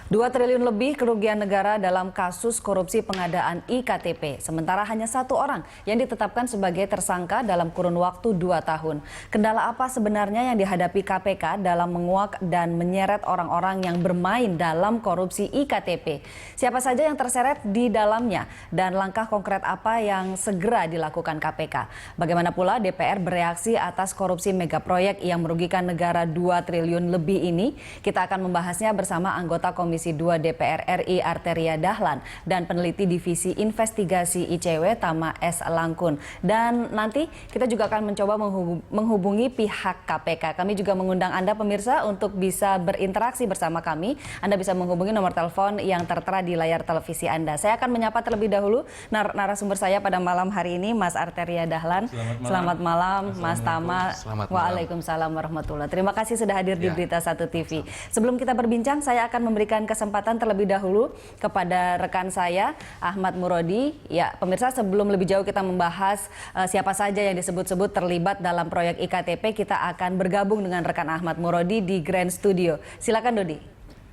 2 triliun lebih kerugian negara dalam kasus korupsi pengadaan IKTP. Sementara hanya 1 orang yang ditetapkan sebagai tersangka dalam kurun waktu 2 tahun. Kendala apa sebenarnya yang dihadapi KPK dalam menguak dan menyeret orang-orang yang bermain dalam korupsi IKTP? Siapa saja yang terseret di dalamnya dan langkah konkret apa yang segera dilakukan KPK? Bagaimana pula DPR bereaksi atas korupsi megaproyek yang merugikan negara 2 triliun lebih ini? Kita akan membahasnya bersama anggota Komisi 2 DPR RI Arteria Dahlan dan peneliti Divisi Investigasi ICW Tama S. Langkun. Dan nanti kita juga akan mencoba menghubungi pihak KPK. Kami juga mengundang Anda pemirsa untuk bisa berinteraksi bersama kami. Anda bisa menghubungi nomor telepon yang tertera di layar televisi Anda. Saya akan menyapa terlebih dahulu narasumber saya pada malam hari ini, Mas Arteria Dahlan. Selamat malam Mas Tama. Waalaikumsalam warahmatullahi. Terima kasih sudah hadir di Berita 1 TV. Sebelum kita berbincang, saya akan memberikan kesempatan terlebih dahulu kepada rekan saya Ahmad Murodi. Ya, pemirsa, sebelum lebih jauh kita membahas siapa saja yang disebut-sebut terlibat dalam proyek IKTP, kita akan bergabung dengan rekan Ahmad Murodi di Grand Studio. Silakan Dodi.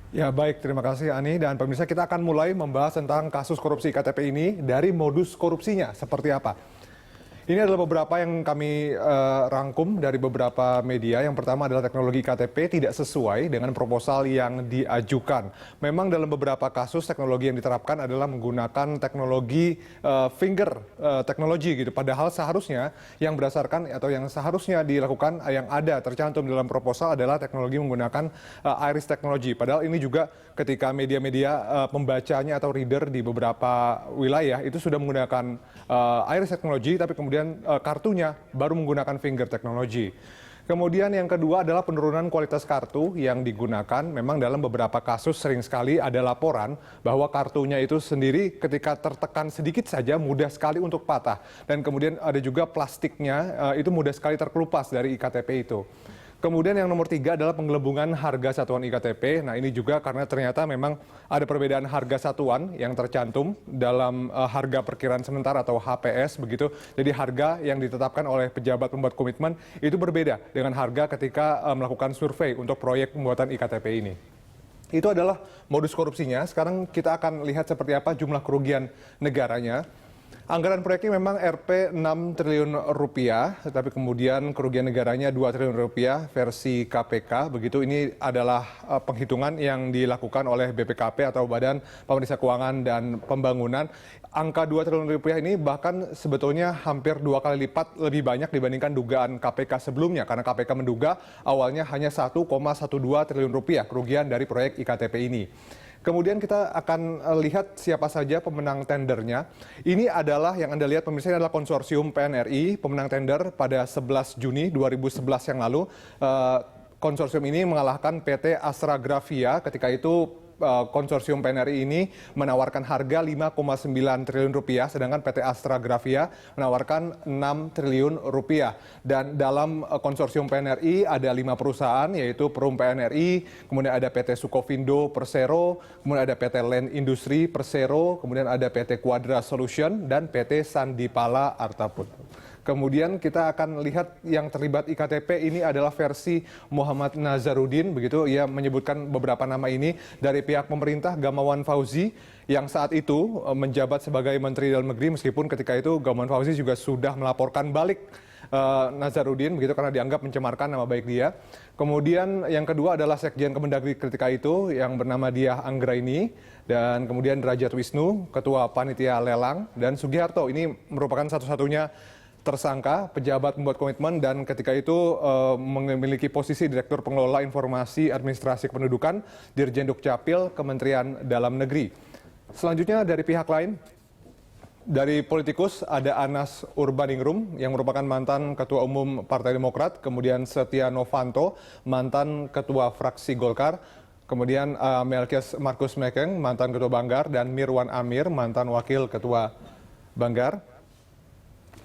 Ya baik, terima kasih Ani. Dan pemirsa, kita akan mulai membahas tentang kasus korupsi IKTP ini dari modus korupsinya seperti apa. Ini adalah beberapa yang kami rangkum dari beberapa media. Yang pertama adalah teknologi KTP tidak sesuai dengan proposal yang diajukan. Memang dalam beberapa kasus teknologi yang diterapkan adalah menggunakan teknologi finger teknologi gitu. Padahal seharusnya yang berdasarkan atau yang seharusnya dilakukan yang ada tercantum dalam proposal adalah teknologi menggunakan iris teknologi. Padahal ini juga ketika media-media pembacanya atau reader di beberapa wilayah itu sudah menggunakan iris teknologi, tapi kemudian kartunya baru menggunakan finger technology. Kemudian yang kedua adalah penurunan kualitas kartu yang digunakan. Memang dalam beberapa kasus sering sekali ada laporan bahwa kartunya itu sendiri ketika tertekan sedikit saja mudah sekali untuk patah. Dan kemudian ada juga plastiknya itu mudah sekali terkelupas dari IKTP itu. Kemudian yang nomor 3 adalah penggelembungan harga satuan IKTP. Nah ini juga karena ternyata memang ada perbedaan harga satuan yang tercantum dalam harga perkiraan sementara atau HPS begitu. Jadi harga yang ditetapkan oleh pejabat pembuat komitmen itu berbeda dengan harga ketika melakukan survei untuk proyek pembuatan IKTP ini. Itu adalah modus korupsinya. Sekarang kita akan lihat seperti apa jumlah kerugian negaranya. Anggaran proyeknya memang Rp 6 triliun rupiah, tetapi kemudian kerugian negaranya 2 triliun rupiah versi KPK. Begitu, ini adalah penghitungan yang dilakukan oleh BPKP atau Badan Pemeriksa Keuangan dan Pembangunan. Angka 2 triliun rupiah ini bahkan sebetulnya hampir 2 kali lipat lebih banyak dibandingkan dugaan KPK sebelumnya. Karena KPK menduga awalnya hanya 1,12 triliun rupiah kerugian dari proyek IKTP ini. Kemudian kita akan lihat siapa saja pemenang tendernya. Ini adalah yang Anda lihat pemirsa, ini adalah konsorsium PNRI, pemenang tender pada 11 Juni 2011 yang lalu. Konsorsium ini mengalahkan PT Astragrafia. Ketika itu konsorsium PNRI ini menawarkan harga 5,9 triliun rupiah, sedangkan PT Astragrafia menawarkan 6 triliun rupiah. Dan dalam konsorsium PNRI ada 5 perusahaan, yaitu Perum PNRI, kemudian ada PT Sukovindo Persero, kemudian ada PT Land Industri Persero, kemudian ada PT Quadra Solution, dan PT Sandipala Artaput. Kemudian kita akan lihat yang terlibat IKTP ini adalah versi Muhammad Nazarudin, begitu. Ia menyebutkan beberapa nama ini dari pihak pemerintah. Gamawan Fauzi yang saat itu menjabat sebagai Menteri Dalam Negeri, meskipun ketika itu Gamawan Fauzi juga sudah melaporkan balik Nazarudin, begitu, karena dianggap mencemarkan nama baik dia. Kemudian yang kedua adalah Sekjen Kemendagri ketika itu yang bernama Diah Anggraini, dan kemudian Derajat Wisnu, Ketua Panitia Lelang, dan Sugiharto. Ini merupakan satu-satunya tersangka pejabat membuat komitmen dan ketika itu memiliki posisi Direktur Pengelola Informasi Administrasi Kependudukan Dirjen Dukcapil Kementerian Dalam Negeri. Selanjutnya dari pihak lain, dari politikus ada Anas Urbaningrum yang merupakan mantan Ketua Umum Partai Demokrat, kemudian Setia Novanto, mantan Ketua Fraksi Golkar, kemudian Melkias Markus Mekeng, mantan Ketua Banggar, dan Mirwan Amir, mantan Wakil Ketua Banggar.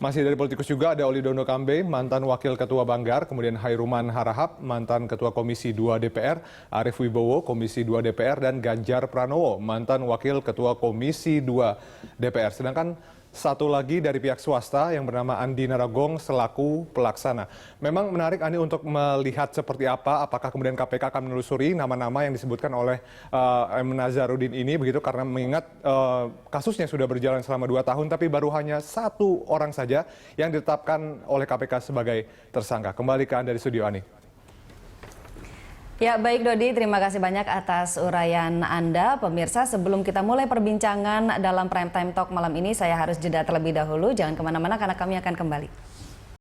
Masih dari politikus juga ada Oli Dondo Kambe, mantan Wakil Ketua Banggar, kemudian Hairuman Harahap, mantan Ketua Komisi 2 DPR, Arief Wibowo, Komisi 2 DPR, dan Ganjar Pranowo, mantan Wakil Ketua Komisi 2 DPR. Sedangkan satu lagi dari pihak swasta yang bernama Andi Narogong selaku pelaksana. Memang menarik Ani untuk melihat seperti apa, apakah kemudian KPK akan menelusuri nama-nama yang disebutkan oleh M. Nazarudin ini, begitu karena mengingat kasusnya sudah berjalan selama 2 tahun, tapi baru hanya 1 orang saja yang ditetapkan oleh KPK sebagai tersangka. Kembali ke Anda di studio, Ani. Ya baik Dodi, terima kasih banyak atas uraian Anda. Pemirsa, sebelum kita mulai perbincangan dalam Prime Time Talk malam ini, saya harus jeda terlebih dahulu. Jangan kemana-mana karena kami akan kembali.